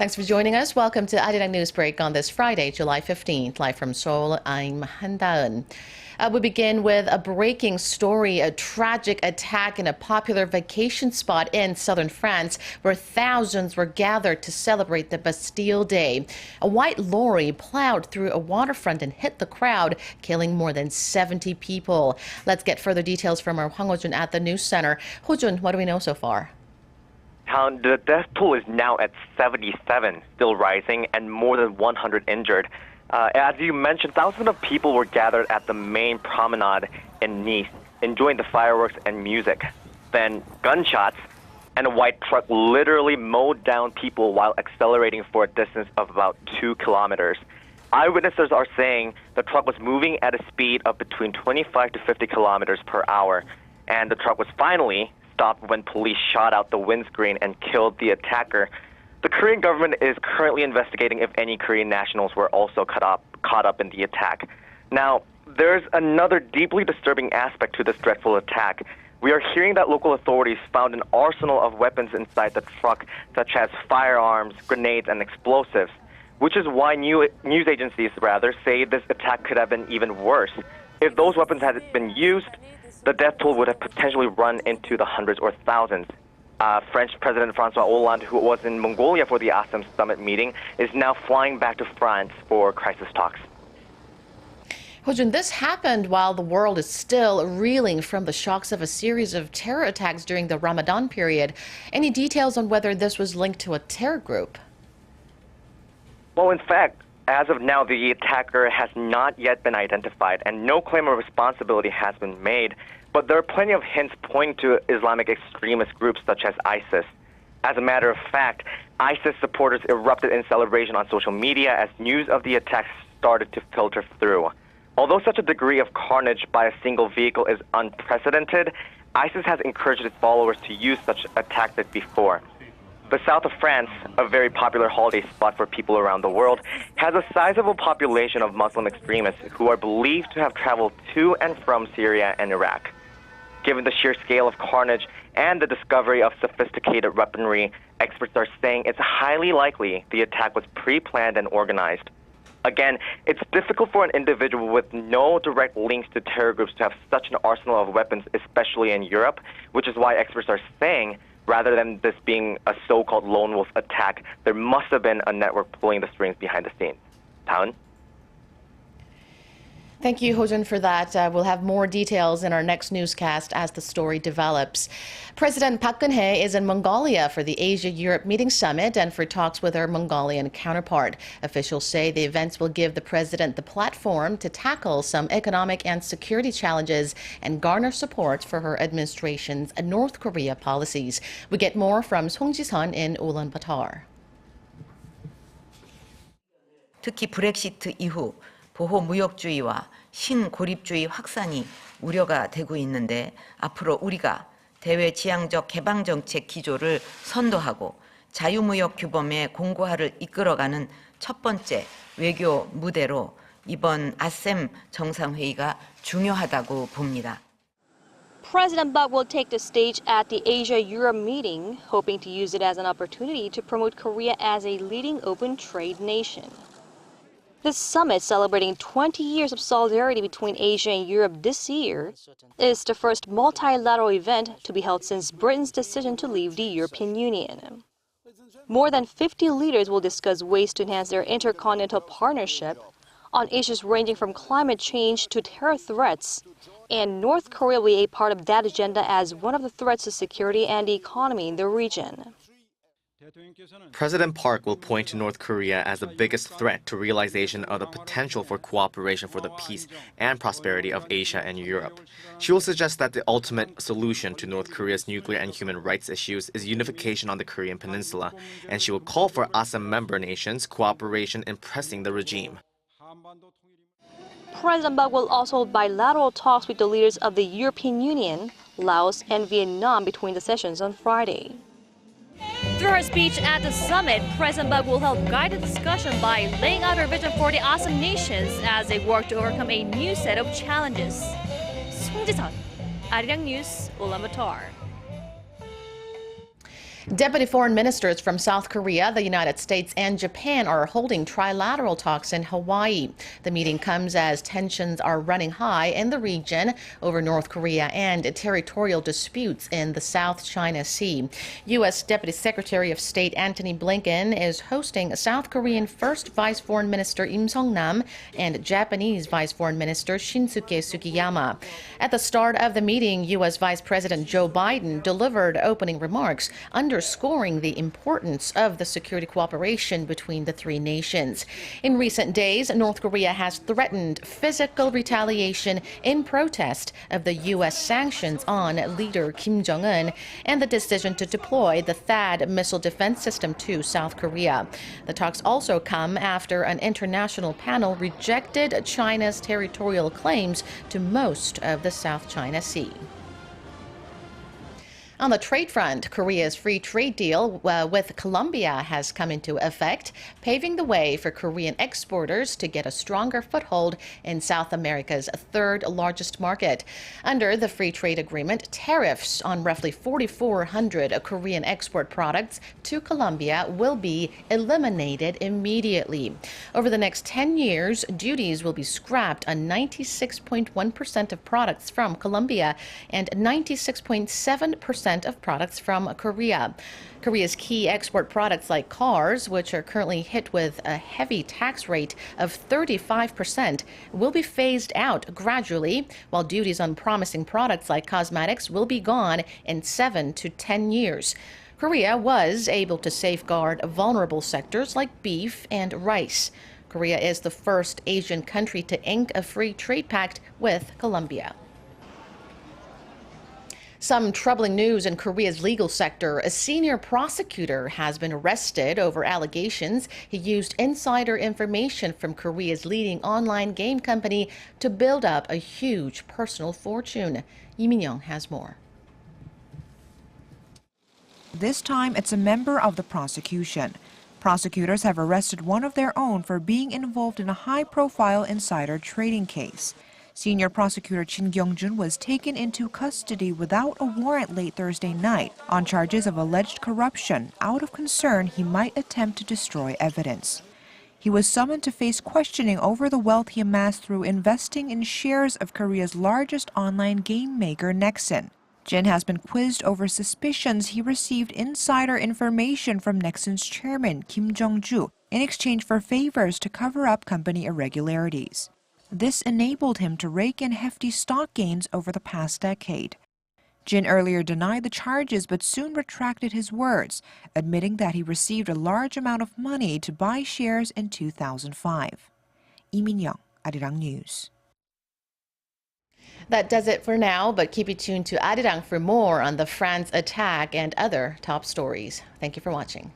Thanks for joining us. Welcome to ARIRANG News Break on this Friday, July 15th. Live from Seoul, I'm Han Daeun. We begin with a breaking story, a tragic attack in a popular vacation spot in southern France where thousands were gathered to celebrate the Bastille Day. A white lorry plowed through a waterfront and hit the crowd, killing more than 70 people. Let's get further details from our Hwang Ho-jun at the News Center. Ho-jun, what do we know so far? The death toll is now at 77, still rising, and more than 100 injured. As you mentioned, thousands of people were gathered at the main promenade in Nice, enjoying the fireworks and music. Then gunshots and a white truck literally mowed down people while accelerating for a distance of about 2 kilometers. Eyewitnesses are saying the truck was moving at a speed of between 25 to 50 kilometers per hour, and the truck was finally stopped when police shot out the windscreen and killed the attacker. The Korean government is currently investigating if any Korean nationals were also caught up in the attack. Now, there's another deeply disturbing aspect to this dreadful attack. We are hearing that local authorities found an arsenal of weapons inside the truck, such as firearms, grenades, and explosives, which is why news agencies say this attack could have been even worse. If those weapons had been used, the death toll would have potentially run into the hundreds or thousands. French President François Hollande, who was in Mongolia for the ASEM summit meeting, is now flying back to France for crisis talks. Ho-jun, this happened while the world is still reeling from the shocks of a series of terror attacks during the Ramadan period. Any details on whether this was linked to a terror group? Well, in fact, as of now, the attacker has not yet been identified, and no claim of responsibility has been made. But there are plenty of hints pointing to Islamic extremist groups such as ISIS. As a matter of fact, ISIS supporters erupted in celebration on social media as news of the attacks started to filter through. Although such a degree of carnage by a single vehicle is unprecedented, ISIS has encouraged its followers to use such a tactic before. The south of France, a very popular holiday spot for people around the world, has a sizable population of Muslim extremists who are believed to have traveled to and from Syria and Iraq. Given the sheer scale of carnage and the discovery of sophisticated weaponry, experts are saying it's highly likely the attack was pre-planned and organized. Again, it's difficult for an individual with no direct links to terror groups to have such an arsenal of weapons, especially in Europe, which is why experts are saying rather than this being a so-called lone wolf attack, there must have been a network pulling the strings behind the scenes. Daeun? Thank you, Ho-jun, for that. We'll have more details in our next newscast as the story develops. President Park Geun-hye is in Mongolia for the Asia-Europe Meeting Summit and for talks with her Mongolian counterpart. Officials say the events will give the president the platform to tackle some economic and security challenges and garner support for her administration's North Korea policies. We get more from Song Ji-sun in Ulaanbaatar. 특히 브렉시트 이후 보호무역주의와 신고립주의 확산이 우려가 되고 있는데 앞으로 우리가 대외지향적 개방정책 기조를 선도하고 자유무역 규범의 공고화를 이끌어가는 첫 번째 외교 무대로 이번 아셈 정상회의가 중요하다고 봅니다. President Park will take the stage at the Asia-Europe meeting, hoping to use it as an opportunity to promote Korea as a leading open trade nation. This summit, celebrating 20 years of solidarity between Asia and Europe this year, is the first multilateral event to be held since Britain's decision to leave the European Union. More than 50 leaders will discuss ways to enhance their intercontinental partnership on issues ranging from climate change to terror threats, and North Korea will be a part of that agenda as one of the threats to security and the economy in the region. President Park will point to North Korea as the biggest threat to realization of the potential for cooperation for the peace and prosperity of Asia and Europe. She will suggest that the ultimate solution to North Korea's nuclear and human rights issues is unification on the Korean peninsula, and she will call for ASEM member nations' cooperation in pressing the regime. President Park will also hold bilateral talks with the leaders of the European Union, Laos, and Vietnam between the sessions on Friday. Through her speech at the summit, President Park will help guide the discussion by laying out her vision for the ASEM nations as they work to overcome a new set of challenges. Song Ji-sun, ARIRANG News, Ulaanbaatar. Deputy foreign ministers from South Korea, the United States, and Japan are holding trilateral talks in Hawaii. The meeting comes as tensions are running high in the region over North Korea and territorial disputes in the South China Sea. U.S. Deputy Secretary of State Antony Blinken is hosting South Korean First Vice Foreign Minister Im Sung-nam and Japanese Vice Foreign Minister Shinsuke Sugiyama. At the start of the meeting, U.S. Vice President Joe Biden delivered opening remarks underscoring the importance of the security cooperation between the three nations. In recent days, North Korea has threatened physical retaliation in protest of the U.S. sanctions on leader Kim Jong-un and the decision to deploy the THAAD missile defense system to South Korea. The talks also come after an international panel rejected China's territorial claims to most of the South China Sea. On the trade front, Korea's free trade deal with Colombia has come into effect, paving the way for Korean exporters to get a stronger foothold in South America's third largest market. Under the free trade agreement, tariffs on roughly 4,400 Korean export products to Colombia will be eliminated immediately. Over the next 10 years, duties will be scrapped on 96.1% of products from Colombia and 96.7% of products from Korea. Korea's key export products like cars, which are currently hit with a heavy tax rate of 35%, will be phased out gradually, while duties on promising products like cosmetics will be gone in 7 to 10 years. Korea was able to safeguard vulnerable sectors like beef and rice. Korea is the first Asian country to ink a free trade pact with Colombia. Some troubling news in Korea's legal sector. A senior prosecutor has been arrested over allegations he used insider information from Korea's leading online game company to build up a huge personal fortune. Lee Min-young has more. This time, it's a member of the prosecution. Prosecutors have arrested one of their own for being involved in a high-profile insider trading case. Senior prosecutor Jin Kyung-jun was taken into custody without a warrant late Thursday night on charges of alleged corruption out of concern he might attempt to destroy evidence. He was summoned to face questioning over the wealth he amassed through investing in shares of Korea's largest online game maker, Nexon. Jin has been quizzed over suspicions he received insider information from Nexon's chairman, Kim Jong-ju, in exchange for favors to cover up company irregularities. This enabled him to rake in hefty stock gains over the past decade. Jin earlier denied the charges but soon retracted his words, admitting that he received a large amount of money to buy shares in 2005. Lee Min-young, ARIRANG News. That does it for now, but keep it tuned to ARIRANG for more on the France attack and other top stories. Thank you for watching.